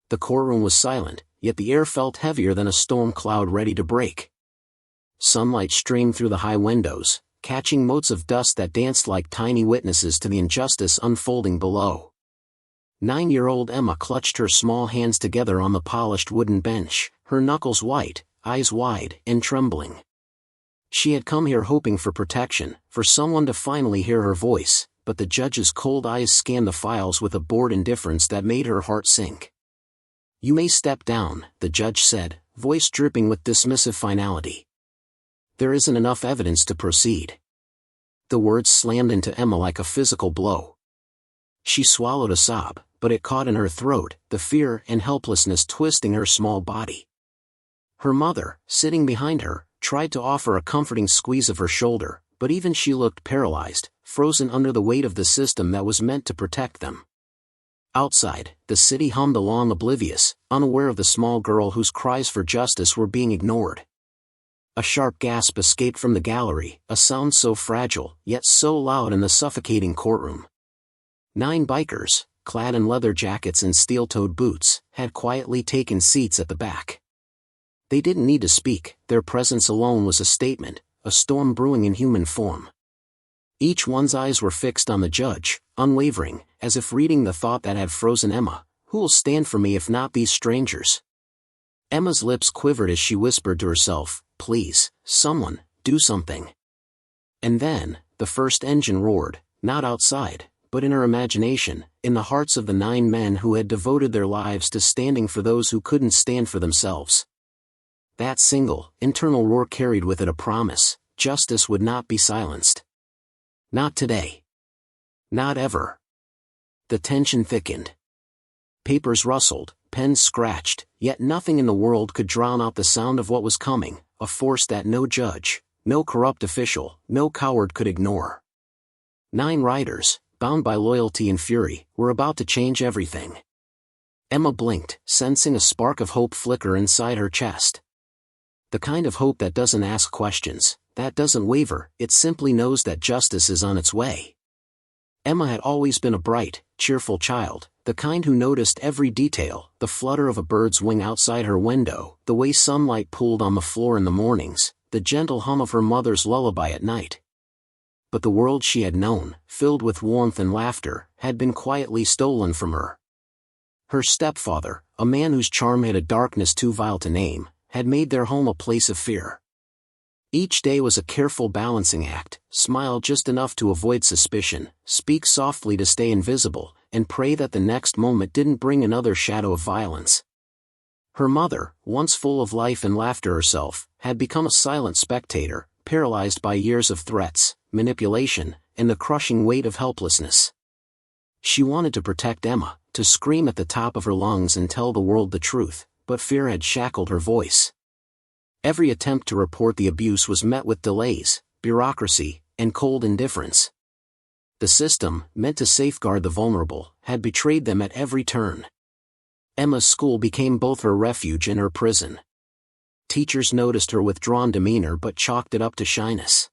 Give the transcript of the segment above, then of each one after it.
The courtroom was silent, yet the air felt heavier than a storm cloud ready to break. Sunlight streamed through the high windows, catching motes of dust that danced like tiny witnesses to the injustice unfolding below. 9-year-old Emma clutched her small hands together on the polished wooden bench, her knuckles white, eyes wide and trembling. She had come here hoping for protection, for someone to finally hear her voice, but the judge's cold eyes scanned the files with a bored indifference that made her heart sink. "You may step down," the judge said, voice dripping with dismissive finality. "There isn't enough evidence to proceed." The words slammed into Emma like a physical blow. She swallowed a sob, but it caught in her throat, the fear and helplessness twisting her small body. Her mother, sitting behind her, tried to offer a comforting squeeze of her shoulder, but even she looked paralyzed, frozen under the weight of the system that was meant to protect them. Outside, the city hummed along oblivious, unaware of the small girl whose cries for justice were being ignored. A sharp gasp escaped from the gallery, a sound so fragile, yet so loud in the suffocating courtroom. 9 bikers, clad in leather jackets and steel-toed boots, had quietly taken seats at the back. They didn't need to speak, their presence alone was a statement, a storm brewing in human form. Each one's eyes were fixed on the judge, unwavering, as if reading the thought that had frozen Emma: "Who'll stand for me if not these strangers?" Emma's lips quivered as she whispered to herself, "Please, someone, do something." And then, the first engine roared, not outside, but in her imagination, in the hearts of the 9 men who had devoted their lives to standing for those who couldn't stand for themselves. That single, internal roar carried with it a promise: justice would not be silenced. Not today. Not ever. The tension thickened. Papers rustled, pens scratched, yet nothing in the world could drown out the sound of what was coming, a force that no judge, no corrupt official, no coward could ignore. 9 riders, bound by loyalty and fury, were about to change everything. Emma blinked, sensing a spark of hope flicker inside her chest. The kind of hope that doesn't ask questions, that doesn't waver, it simply knows that justice is on its way. Emma had always been a bright, cheerful child, the kind who noticed every detail: the flutter of a bird's wing outside her window, the way sunlight pooled on the floor in the mornings, the gentle hum of her mother's lullaby at night. But the world she had known, filled with warmth and laughter, had been quietly stolen from her. Her stepfather, a man whose charm had a darkness too vile to name, had made their home a place of fear. Each day was a careful balancing act: smile just enough to avoid suspicion, speak softly to stay invisible, and pray that the next moment didn't bring another shadow of violence. Her mother, once full of life and laughter herself, had become a silent spectator, paralyzed by years of threats, manipulation, and the crushing weight of helplessness. She wanted to protect Emma, to scream at the top of her lungs and tell the world the truth, but fear had shackled her voice. Every attempt to report the abuse was met with delays, bureaucracy, and cold indifference. The system, meant to safeguard the vulnerable, had betrayed them at every turn. Emma's school became both her refuge and her prison. Teachers noticed her withdrawn demeanor but chalked it up to shyness.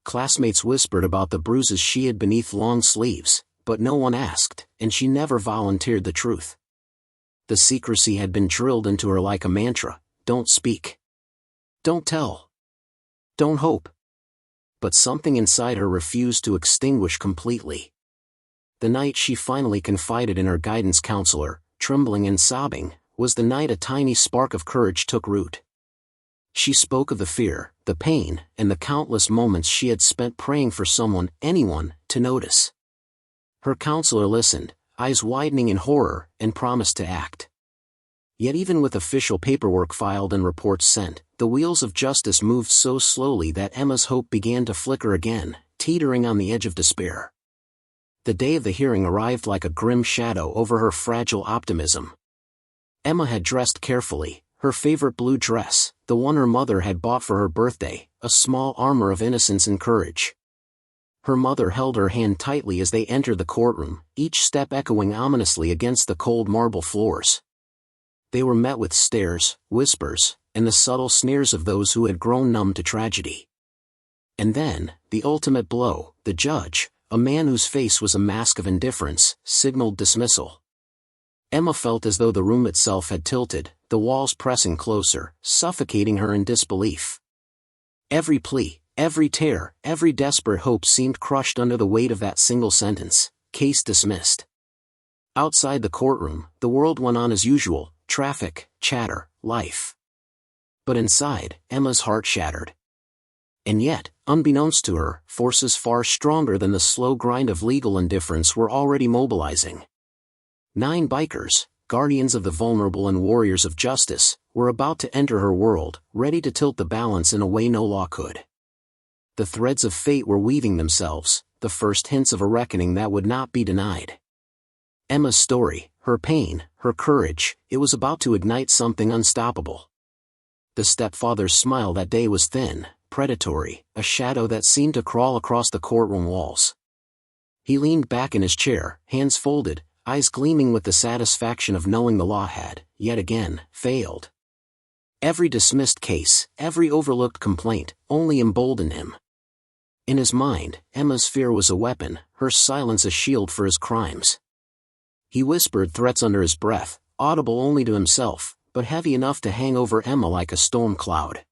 Classmates whispered about the bruises she had beneath long sleeves, but no one asked, and she never volunteered the truth. The secrecy had been drilled into her like a mantra: don't speak. Don't tell. Don't hope. But something inside her refused to extinguish completely. The night she finally confided in her guidance counselor, trembling and sobbing, was the night a tiny spark of courage took root. She spoke of the fear, the pain, and the countless moments she had spent praying for someone, anyone, to notice. Her counselor listened, eyes widening in horror, and promised to act. Yet even with official paperwork filed and reports sent, the wheels of justice moved so slowly that Emma's hope began to flicker again, teetering on the edge of despair. The day of the hearing arrived like a grim shadow over her fragile optimism. Emma had dressed carefully, her favorite blue dress, the one her mother had bought for her birthday, a small armor of innocence and courage. Her mother held her hand tightly as they entered the courtroom, each step echoing ominously against the cold marble floors. They were met with stares, whispers, and the subtle sneers of those who had grown numb to tragedy. And then, the ultimate blow: the judge, a man whose face was a mask of indifference, signaled dismissal. Emma felt as though the room itself had tilted, the walls pressing closer, suffocating her in disbelief. Every plea, every tear, every desperate hope seemed crushed under the weight of that single sentence: case dismissed. Outside the courtroom, the world went on as usual: traffic, chatter, life. But inside, Emma's heart shattered. And yet, unbeknownst to her, forces far stronger than the slow grind of legal indifference were already mobilizing. 9 bikers, guardians of the vulnerable and warriors of justice, were about to enter her world, ready to tilt the balance in a way no law could. The threads of fate were weaving themselves, the first hints of a reckoning that would not be denied. Emma's story, her pain, her courage, it was about to ignite something unstoppable. The stepfather's smile that day was thin, predatory, a shadow that seemed to crawl across the courtroom walls. He leaned back in his chair, hands folded, eyes gleaming with the satisfaction of knowing the law had, yet again, failed. Every dismissed case, every overlooked complaint, only emboldened him. In his mind, Emma's fear was a weapon, her silence a shield for his crimes. He whispered threats under his breath, audible only to himself, but heavy enough to hang over Emma like a storm cloud.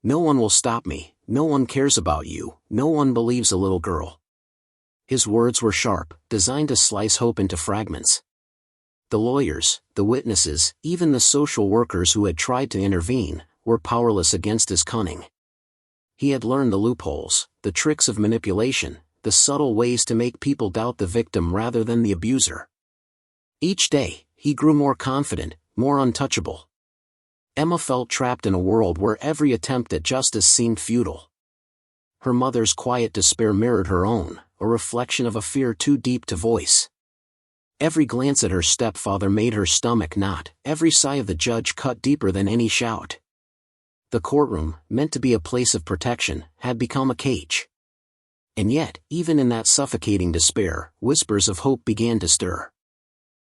No one will stop me, no one cares about you, no one believes a little girl. His words were sharp, designed to slice hope into fragments. The lawyers, the witnesses, even the social workers who had tried to intervene, were powerless against his cunning. He had learned the loopholes, the tricks of manipulation, the subtle ways to make people doubt the victim rather than the abuser. Each day, he grew more confident, more untouchable. Emma felt trapped in a world where every attempt at justice seemed futile. Her mother's quiet despair mirrored her own, a reflection of a fear too deep to voice. Every glance at her stepfather made her stomach knot, every sigh of the judge cut deeper than any shout. The courtroom, meant to be a place of protection, had become a cage. And yet, even in that suffocating despair, whispers of hope began to stir.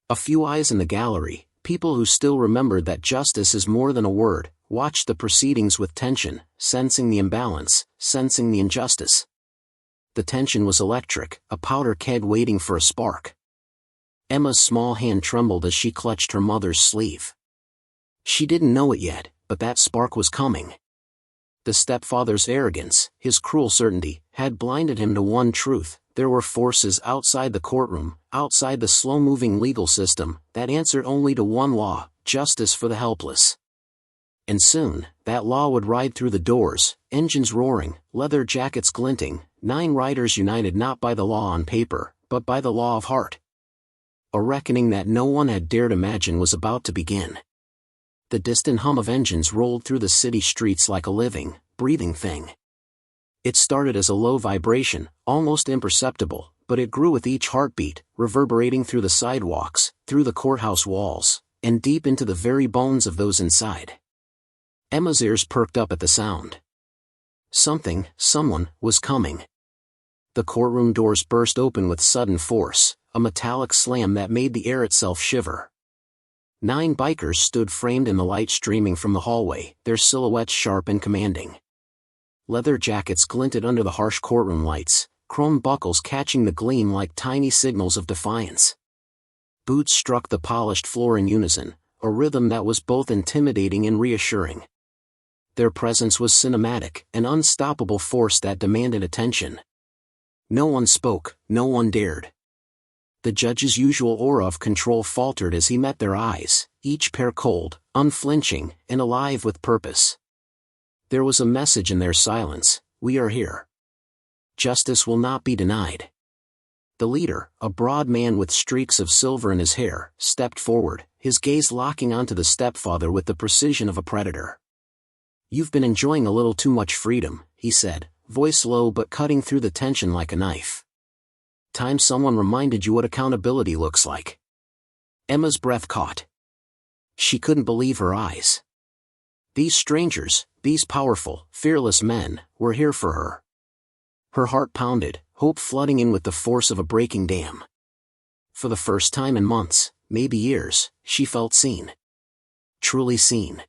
A few eyes in the gallery, people who still remembered that justice is more than a word, watched the proceedings with tension, sensing the imbalance, sensing the injustice. The tension was electric, a powder keg waiting for a spark. Emma's small hand trembled as she clutched her mother's sleeve. She didn't know it yet, but that spark was coming. The stepfather's arrogance, his cruel certainty, had blinded him to one truth: there were forces outside the courtroom, outside the slow-moving legal system, that answered only to one law: justice for the helpless. And soon, that law would ride through the doors, engines roaring, leather jackets glinting, 9 riders united not by the law on paper, but by the law of heart. A reckoning that no one had dared imagine was about to begin. The distant hum of engines rolled through the city streets like a living, breathing thing. It started as a low vibration, almost imperceptible, but it grew with each heartbeat, reverberating through the sidewalks, through the courthouse walls, and deep into the very bones of those inside. Emma's ears perked up at the sound. Someone, was coming. The courtroom doors burst open with sudden force, a metallic slam that made the air itself shiver. 9 bikers stood framed in the light streaming from the hallway, their silhouettes sharp and commanding. Leather jackets glinted under the harsh courtroom lights, chrome buckles catching the gleam like tiny signals of defiance. Boots struck the polished floor in unison, a rhythm that was both intimidating and reassuring. Their presence was cinematic, an unstoppable force that demanded attention. No one spoke, no one dared. The judge's usual aura of control faltered as he met their eyes, each pair cold, unflinching, and alive with purpose. There was a message in their silence: we are here. Justice will not be denied. The leader, a broad man with streaks of silver in his hair, stepped forward, his gaze locking onto the stepfather with the precision of a predator. "You've been enjoying a little too much freedom," he said, voice low but cutting through the tension like a knife. "Time someone reminded you what accountability looks like." Emma's breath caught. She couldn't believe her eyes. These strangers, these powerful, fearless men, were here for her. Her heart pounded, hope flooding in with the force of a breaking dam. For the first time in months, maybe years, she felt seen. Truly seen.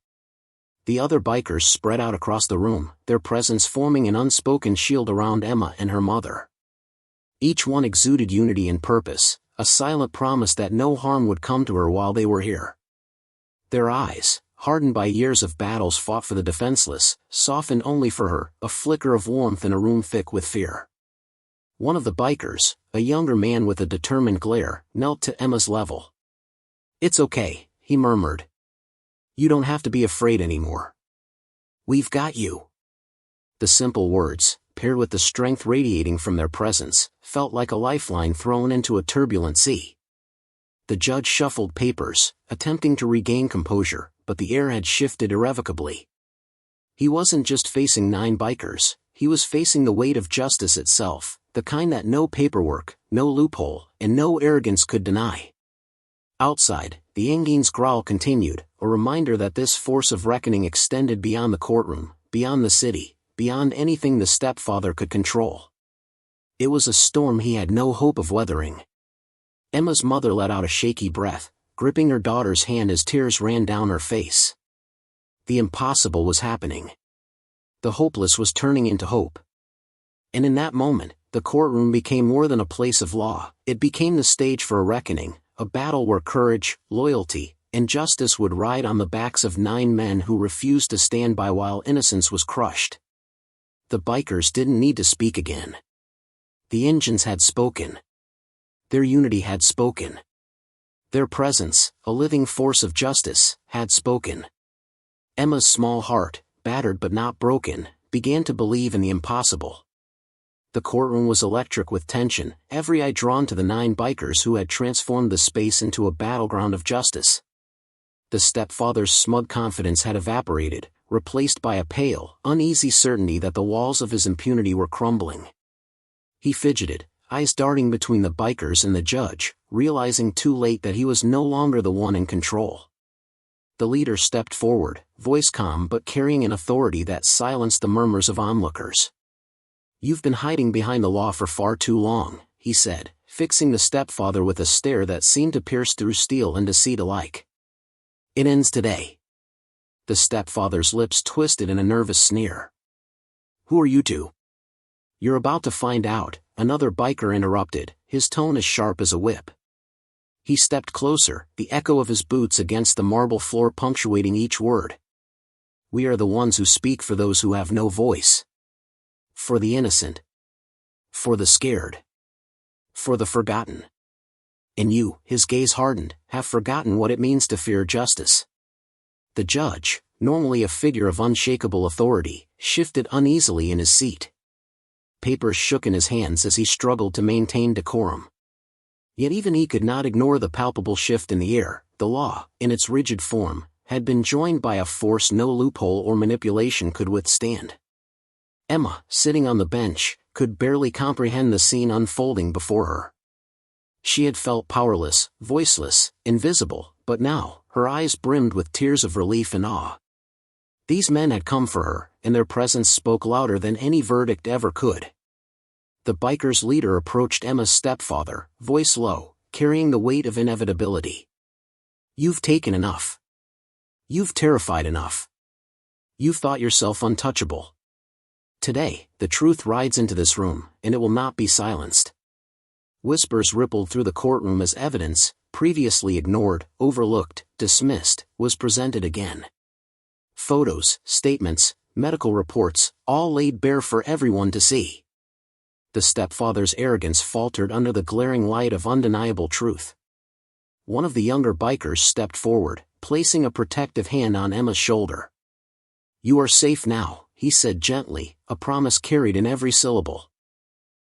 The other bikers spread out across the room, their presence forming an unspoken shield around Emma and her mother. Each one exuded unity and purpose, a silent promise that no harm would come to her while they were here. Their eyes, hardened by years of battles fought for the defenseless, softened only for her, a flicker of warmth in a room thick with fear. One of the bikers, a younger man with a determined glare, knelt to Emma's level. "It's okay," he murmured. "You don't have to be afraid anymore. We've got you." The simple words, paired with the strength radiating from their presence, felt like a lifeline thrown into a turbulent sea. The judge shuffled papers, attempting to regain composure, but the air had shifted irrevocably. He wasn't just facing 9 bikers, he was facing the weight of justice itself, the kind that no paperwork, no loophole, and no arrogance could deny. Outside, the Engine's growl continued, a reminder that this force of reckoning extended beyond the courtroom, beyond the city, beyond anything the stepfather could control. It was a storm he had no hope of weathering. Emma's mother let out a shaky breath, gripping her daughter's hand as tears ran down her face. The impossible was happening. The hopeless was turning into hope. And in that moment, the courtroom became more than a place of law, it became the stage for a reckoning, a battle where courage, loyalty, and justice would ride on the backs of 9 men who refused to stand by while innocence was crushed. The bikers didn't need to speak again. The engines had spoken. Their unity had spoken. Their presence, a living force of justice, had spoken. Emma's small heart, battered but not broken, began to believe in the impossible. The courtroom was electric with tension, every eye drawn to the 9 bikers who had transformed the space into a battleground of justice. The stepfather's smug confidence had evaporated, replaced by a pale, uneasy certainty that the walls of his impunity were crumbling. He fidgeted, eyes darting between the bikers and the judge, realizing too late that he was no longer the one in control. The leader stepped forward, voice calm but carrying an authority that silenced the murmurs of onlookers. "You've been hiding behind the law for far too long," he said, fixing the stepfather with a stare that seemed to pierce through steel and deceit alike. "It ends today." The stepfather's lips twisted in a nervous sneer. "Who are you two?" "You're about to find out," another biker interrupted, his tone as sharp as a whip. He stepped closer, the echo of his boots against the marble floor punctuating each word. "We are the ones who speak for those who have no voice. For the innocent. For the scared. For the forgotten. And you," his gaze hardened, "have forgotten what it means to fear justice." The judge, normally a figure of unshakable authority, shifted uneasily in his seat. Papers shook in his hands as he struggled to maintain decorum. Yet even he could not ignore the palpable shift in the air. The law, in its rigid form, had been joined by a force no loophole or manipulation could withstand. Emma, sitting on the bench, could barely comprehend the scene unfolding before her. She had felt powerless, voiceless, invisible, but now, her eyes brimmed with tears of relief and awe. These men had come for her, and their presence spoke louder than any verdict ever could. The biker's leader approached Emma's stepfather, voice low, carrying the weight of inevitability. "You've taken enough. You've terrified enough. You've thought yourself untouchable. Today, the truth rides into this room, and it will not be silenced." Whispers rippled through the courtroom as evidence, previously ignored, overlooked, dismissed, was presented again. Photos, statements, medical reports, all laid bare for everyone to see. The stepfather's arrogance faltered under the glaring light of undeniable truth. One of the younger bikers stepped forward, placing a protective hand on Emma's shoulder. "You are safe now," he said gently, a promise carried in every syllable.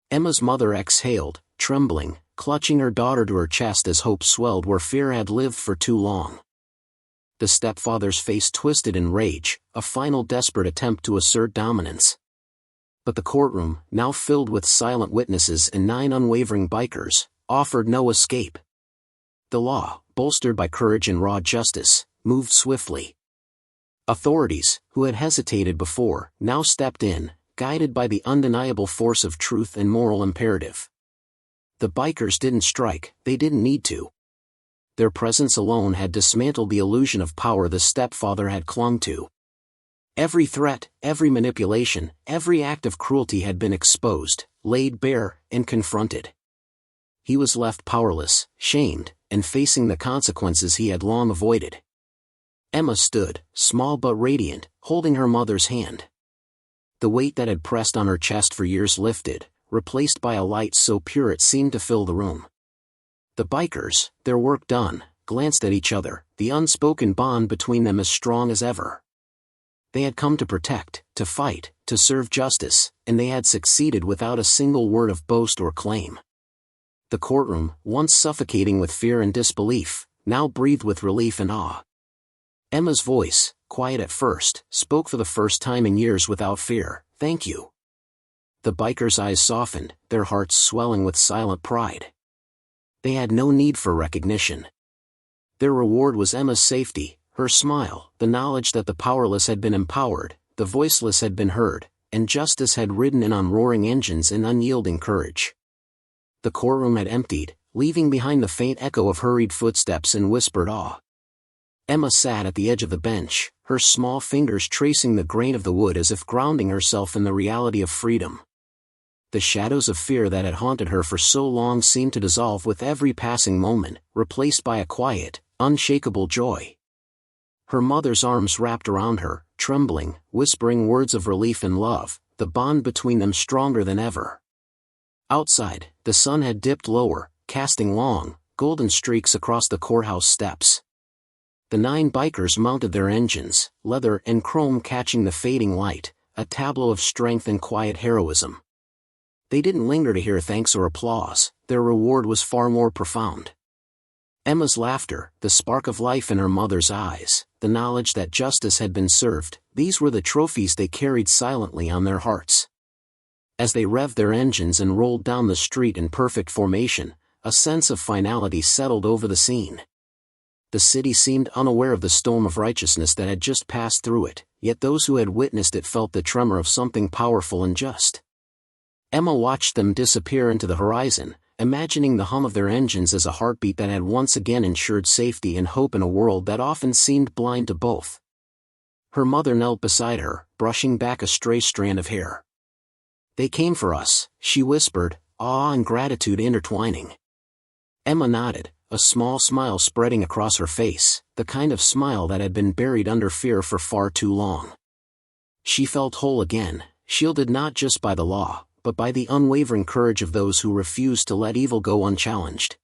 Emma's mother exhaled, trembling, clutching her daughter to her chest as hope swelled where fear had lived for too long. The stepfather's face twisted in rage, a final desperate attempt to assert dominance. But the courtroom, now filled with silent witnesses and 9 unwavering bikers, offered no escape. The law, bolstered by courage and raw justice, moved swiftly. Authorities, who had hesitated before, now stepped in, guided by the undeniable force of truth and moral imperative. The bikers didn't strike, they didn't need to. Their presence alone had dismantled the illusion of power the stepfather had clung to. Every threat, every manipulation, every act of cruelty had been exposed, laid bare, and confronted. He was left powerless, shamed, and facing the consequences he had long avoided. Emma stood, small but radiant, holding her mother's hand. The weight that had pressed on her chest for years lifted, replaced by a light so pure it seemed to fill the room. The bikers, their work done, glanced at each other, the unspoken bond between them as strong as ever. They had come to protect, to fight, to serve justice, and they had succeeded without a single word of boast or claim. The courtroom, once suffocating with fear and disbelief, now breathed with relief and awe. Emma's voice, quiet at first, spoke for the first time in years without fear, "Thank you." The bikers' eyes softened, their hearts swelling with silent pride. They had no need for recognition. Their reward was Emma's safety, her smile, the knowledge that the powerless had been empowered, the voiceless had been heard, and justice had ridden in on roaring engines in unyielding courage. The courtroom had emptied, leaving behind the faint echo of hurried footsteps and whispered awe. Emma sat at the edge of the bench, her small fingers tracing the grain of the wood as if grounding herself in the reality of freedom. The shadows of fear that had haunted her for so long seemed to dissolve with every passing moment, replaced by a quiet, unshakable joy. Her mother's arms wrapped around her, trembling, whispering words of relief and love, the bond between them stronger than ever. Outside, the sun had dipped lower, casting long, golden streaks across the courthouse steps. The 9 bikers mounted their engines, leather and chrome catching the fading light, a tableau of strength and quiet heroism. They didn't linger to hear thanks or applause, their reward was far more profound. Emma's laughter, the spark of life in her mother's eyes, the knowledge that justice had been served, these were the trophies they carried silently on their hearts. As they revved their engines and rolled down the street in perfect formation, a sense of finality settled over the scene. The city seemed unaware of the storm of righteousness that had just passed through it, yet those who had witnessed it felt the tremor of something powerful and just. Emma watched them disappear into the horizon, imagining the hum of their engines as a heartbeat that had once again ensured safety and hope in a world that often seemed blind to both. Her mother knelt beside her, brushing back a stray strand of hair. "They came for us," she whispered, awe and gratitude intertwining. Emma nodded, a small smile spreading across her face, the kind of smile that had been buried under fear for far too long. She felt whole again, shielded not just by the law, but by the unwavering courage of those who refused to let evil go unchallenged.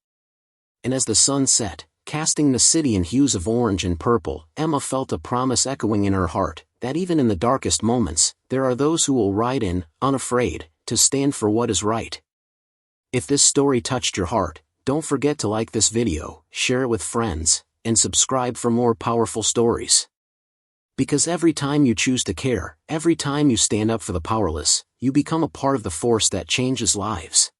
And as the sun set, casting the city in hues of orange and purple, Emma felt a promise echoing in her heart, that even in the darkest moments, there are those who will ride in, unafraid, to stand for what is right. If this story touched your heart, don't forget to like this video, share it with friends, and subscribe for more powerful stories. Because every time you choose to care, every time you stand up for the powerless, you become a part of the force that changes lives.